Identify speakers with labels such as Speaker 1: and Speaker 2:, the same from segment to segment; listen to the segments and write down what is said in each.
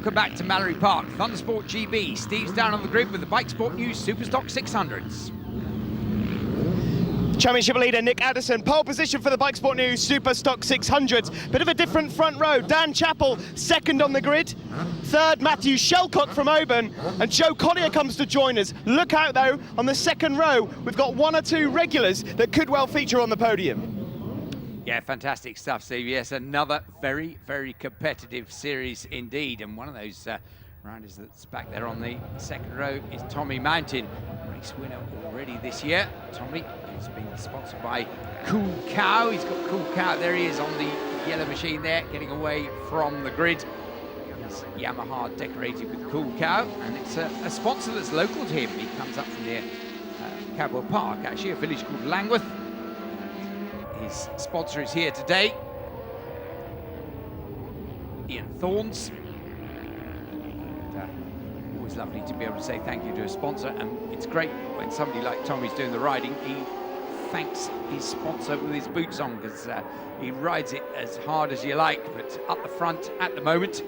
Speaker 1: Welcome back to Mallory Park, Thundersport GB. Steve's down on the grid with the Bike Sport News Superstock 600s.
Speaker 2: Championship leader Nick Addison, pole position for the Bike Sport News Superstock 600s. Bit of a different front row. Dan Chappell second on the grid. Third, Matthew Shelcock from Oban. And Joe Collier comes to join us. Look out though, on the second row, we've got one or two regulars that could well feature on the podium.
Speaker 1: Yeah, fantastic stuff, Steve. Yes, another very, very competitive series indeed. And one of those riders that's back there on the second row is Tommy Mountain, race winner already this year. Tommy, who's been sponsored by Cool Cow. He's got Cool Cow. There he is on the yellow machine there, getting away from the grid. His Yamaha decorated with Cool Cow, and it's a sponsor that's local to him. He comes up from near Cadwell Park, actually, a village called Langworth. His sponsor is here today, Ian Thorns. And, always lovely to be able to say thank you to a sponsor, and it's great when somebody like Tommy's doing the riding. He thanks his sponsor with his boots on, because he rides it as hard as you like, but up the front at the moment,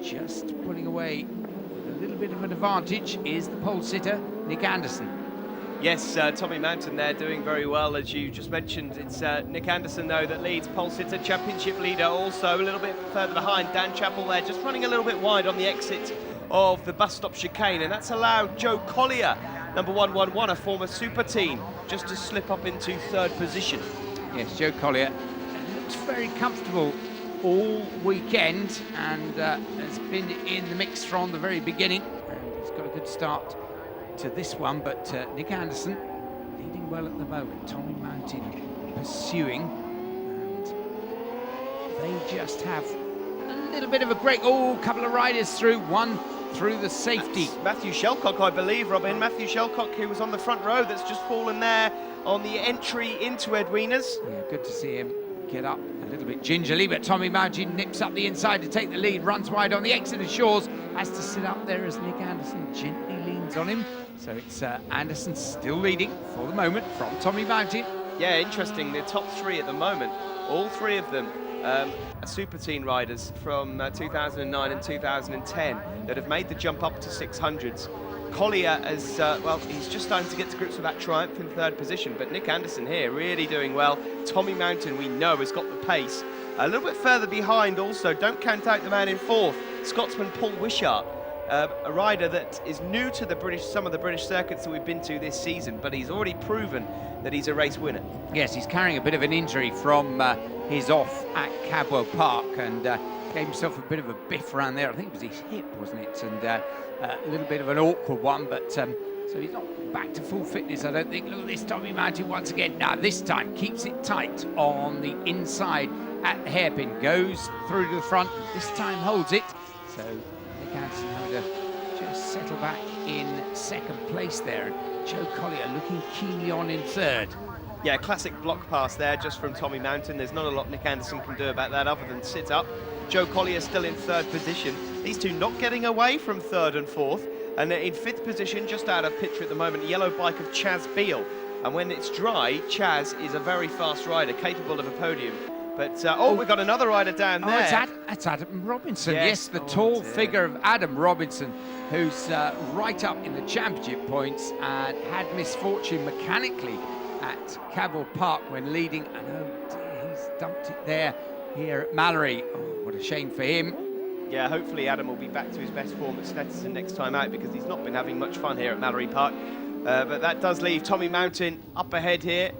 Speaker 1: just pulling away with a little bit of an advantage, is the pole sitter, Nick Anderson.
Speaker 3: Yes, Tommy Mountain there doing very well, as you just mentioned. It's Nick Anderson, though, that leads. Pole sitter, championship leader, also a little bit further behind. Dan Chappell there, just running a little bit wide on the exit of the bus stop chicane, and that's allowed Joe Collier, number 111, a former super team, just to slip up into third position.
Speaker 1: Yes, Joe Collier looks very comfortable all weekend, and has been in the mix from the very beginning, and he's got a good start to this one, but Nick Anderson leading well at the moment. Tommy Mountain pursuing, and they just have a little bit of a break. Oh, a couple of riders through, one through the safety.
Speaker 3: That's Matthew Shelcock, I believe, Robin. Matthew Shelcock, who was on the front row, that's just fallen there on the entry into Edwinas.
Speaker 1: Yeah, good to see him get up a little bit gingerly, but Tommy Mountain nips up the inside to take the lead, runs wide on the exit of Shores, has to sit up there as Nick Anderson gently leans on him. So it's Anderson still leading for the moment from Tommy Mountain.
Speaker 3: Yeah, interesting. The top three at the moment, all three of them are super teen riders from 2009 and 2010 that have made the jump up to 600s. Collier has, well, he's just starting to get to grips with that triumph in third position, but Nick Anderson here really doing well. Tommy Mountain, we know, has got the pace. A little bit further behind also, don't count out the man in fourth, Scotsman Paul Wishart. A rider that is new to some of the British circuits that we've been to this season, but he's already proven that he's a race winner.
Speaker 1: Yes, he's carrying a bit of an injury from his off at Cadwell Park, and gave himself a bit of a biff around there. I think it was his hip, wasn't it? And a little bit of an awkward one, but so he's not back to full fitness, I don't think. Look at this, Tommy Mountain once again. Now this time keeps it tight on the inside at the hairpin, goes through to the front, this time holds it. So Nick Anderson having to just settle back in second place there. Joe Collier looking keenly on in third.
Speaker 3: Yeah, classic block pass there just from Tommy Mountain. There's not a lot Nick Anderson can do about that other than sit up. Joe Collier still in third position. These two not getting away from third and fourth. And in fifth position, just out of picture at the moment, yellow bike of Chaz Beale. And when it's dry, Chaz is a very fast rider, capable of a podium. But, oh, we've got another rider down there.
Speaker 1: It's Adam Robinson. Yes, the tall figure of Adam Robinson, who's right up in the championship points and had misfortune mechanically at Cadwell Park when leading. And oh dear, he's dumped it there here at Mallory. Oh, what a shame for him.
Speaker 3: Yeah, hopefully Adam will be back to his best form at Stetson next time out, because he's not been having much fun here at Mallory Park. But that does leave Tommy Mountain up ahead here.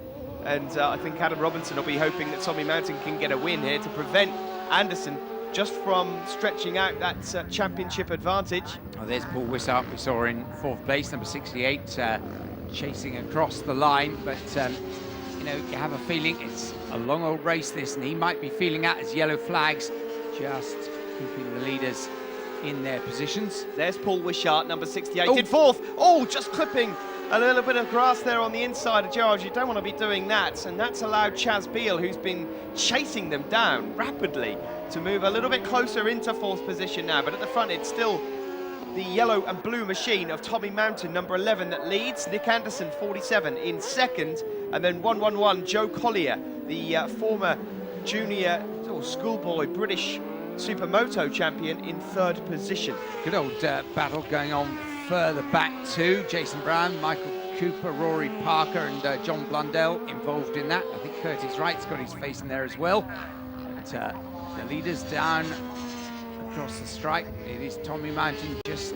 Speaker 3: And I think Adam Robinson will be hoping that Tommy Mountain can get a win here to prevent Anderson just from stretching out that championship advantage.
Speaker 1: Oh, there's Paul Wishart, we saw in fourth place, number 68, chasing across the line. But, you know, you have a feeling it's a long old race, this, and he might be feeling that as yellow flags, just keeping the leaders in their positions.
Speaker 3: There's Paul Wishart, number 68, in fourth. Oh, just clipping a little bit of grass there on the inside of Gerard. You don't want to be doing that, and that's allowed Chaz Beale, who's been chasing them down rapidly, to move a little bit closer into fourth position now. But at the front, it's still the yellow and blue machine of Tommy Mountain, number 11, that leads. Nick Anderson, 47, in second, and then 111, Joe Collier, the former junior or schoolboy British Supermoto champion, in 3rd position.
Speaker 1: Good old battle going on further back too. Jason Brown, Michael Cooper, Rory Parker and John Blundell involved in that. I think Curtis Wright's got his face in there as well. But the leaders down across the stripe. It is Tommy Mountain just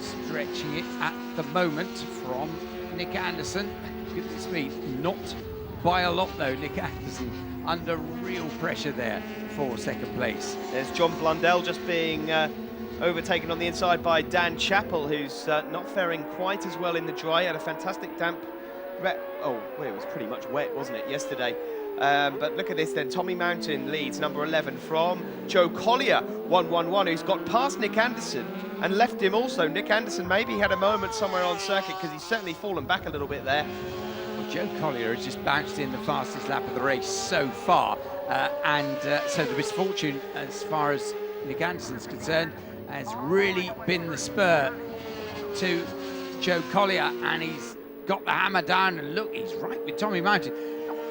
Speaker 1: stretching it at the moment from Nick Anderson. Goodness me, not by a lot though. Nick Anderson under real pressure there for 2nd place.
Speaker 3: There's John Blundell just being overtaken on the inside by Dan Chappell, who's not faring quite as well in the dry. Had a fantastic damp it was pretty much wet, wasn't it, yesterday? But look at this then. Tommy Mountain leads, number 11, from Joe Collier, 111, who's got past Nick Anderson and left him also. Nick Anderson maybe had a moment somewhere on circuit, because he's certainly fallen back a little bit there.
Speaker 1: Well, Joe Collier has just bounced in the fastest lap of the race so far. So the misfortune, as far as Nick Anderson's concerned, has really been the spur to Joe Collier, and he's got the hammer down, and look, he's right with Tommy Mountain.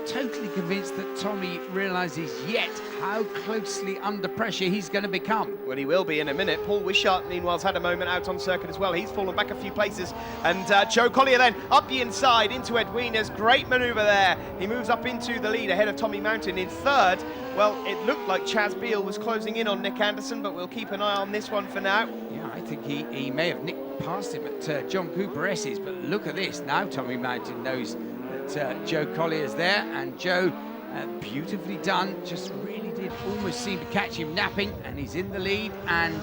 Speaker 1: Totally convinced that Tommy realises yet how closely under pressure he's going to become.
Speaker 3: Well, he will be in a minute. Paul Wishart, meanwhile, has had a moment out on circuit as well. He's fallen back a few places. And Joe Collier then up the inside into Edwina's. Great manoeuvre there. He moves up into the lead ahead of Tommy Mountain in 3rd. Well, it looked like Chaz Beale was closing in on Nick Anderson, but we'll keep an eye on this one for now.
Speaker 1: Yeah, I think he may have nicked past him at John Cooper S's, but look at this. Now Tommy Mountain knows that Joe Collier's there, and Joe, beautifully done, just really did almost seem to catch him napping, and he's in the lead and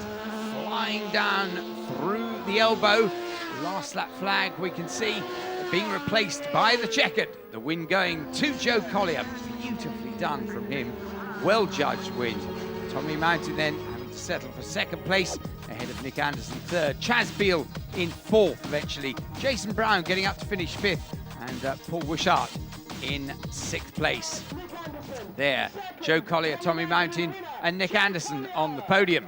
Speaker 1: flying down through the elbow. Last lap flag we can see being replaced by the checkered. The win going to Joe Collier. Beautifully done from him. Well judged win. Tommy Mountain then having to settle for 2nd place ahead of Nick Anderson 3rd. Chaz Beale in 4th eventually. Jason Brown getting up to finish 5th. And Paul Wishart in 6th place. There, Joe Collier, Tommy Mountain and Nick Anderson on the podium.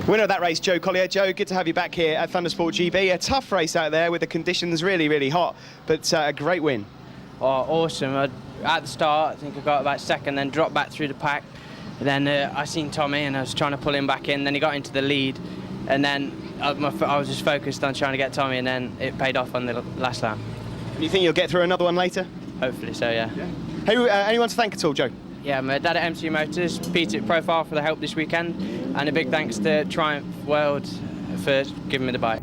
Speaker 2: Winner of that race, Joe Collier. Joe, good to have you back here at Thundersport GB. A tough race out there with the conditions really, really hot, but a great win.
Speaker 4: Oh, awesome. At the start, I think I got about 2nd, then dropped back through the pack. Then I seen Tommy and I was trying to pull him back in. Then he got into the lead, and then I was just focused on trying to get Tommy, and then it paid off on the last lap.
Speaker 2: Do you think you'll get through another one later?
Speaker 4: Hopefully so, yeah.
Speaker 2: Who, anyone to thank at all, Joe?
Speaker 4: Yeah, my dad at MC Motors, Peter at Profile for the help this weekend, and a big thanks to Triumph World for giving me the bike.